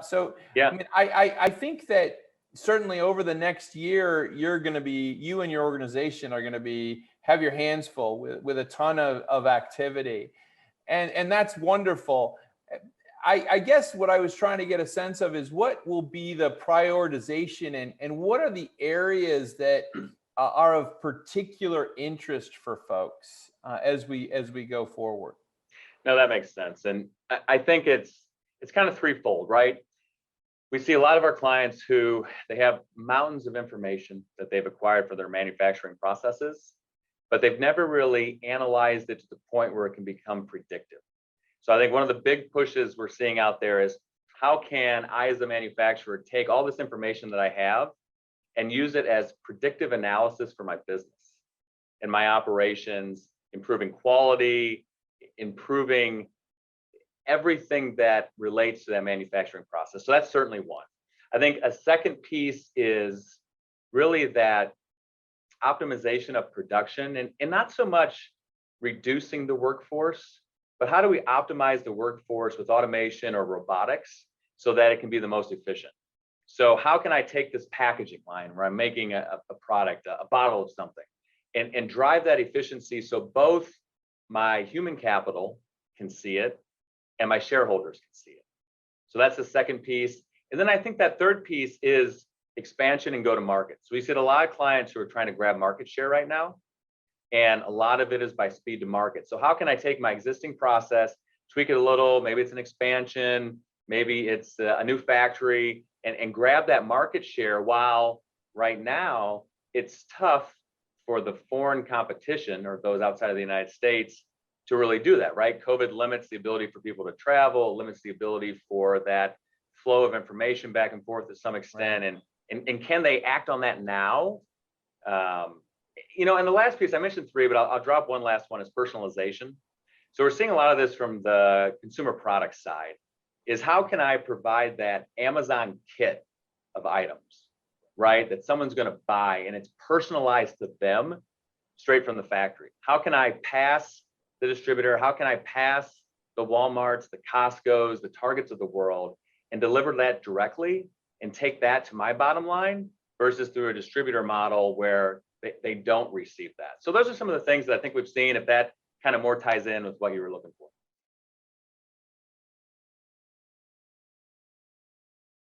So, Yeah. I mean, I think that certainly over the next year, you and your organization are going to have your hands full with a ton of activity. And that's wonderful. I guess what I was trying to get a sense of is what will be the prioritization and what are the areas that are of particular interest for folks as we go forward. No, that makes sense. And I think it's kind of threefold, right? We see a lot of our clients who they have mountains of information that they've acquired for their manufacturing processes, but they've never really analyzed it to the point where it can become predictive. So I think one of the big pushes we're seeing out there is how can I as a manufacturer take all this information that I have and use it as predictive analysis for my business and my operations, improving quality, improving everything that relates to that manufacturing process. So that's certainly one. I think a second piece is really that optimization of production and not so much reducing the workforce, but how do we optimize the workforce with automation or robotics so that it can be the most efficient? So how can I take this packaging line where I'm making a product, a bottle of something, and drive that efficiency so both my human capital can see it and my shareholders can see it? So that's the second piece. And then I think that third piece is expansion and go to market. So we see a lot of clients who are trying to grab market share right now, and a lot of it is by speed to market. So how can I take my existing process, tweak it a little, maybe it's an expansion, maybe it's a new factory, and grab that market share, while right now it's tough for the foreign competition or those outside of the United States to really do that, right? COVID limits the ability for people to travel, limits the ability for that flow of information back and forth to some extent. Right. And can they act on that now? And the last piece, I mentioned three, but I'll drop one last one, is personalization. So we're seeing a lot of this from the consumer product side, is how can I provide that Amazon kit of items, right? That someone's going to buy and it's personalized to them straight from the factory. How can I pass the distributor? How can I pass the Walmarts, the Costcos, the Targets of the world and deliver that directly and take that to my bottom line versus through a distributor model where they don't receive that? So those are some of the things that I think we've seen, if that kind of more ties in with what you were looking for.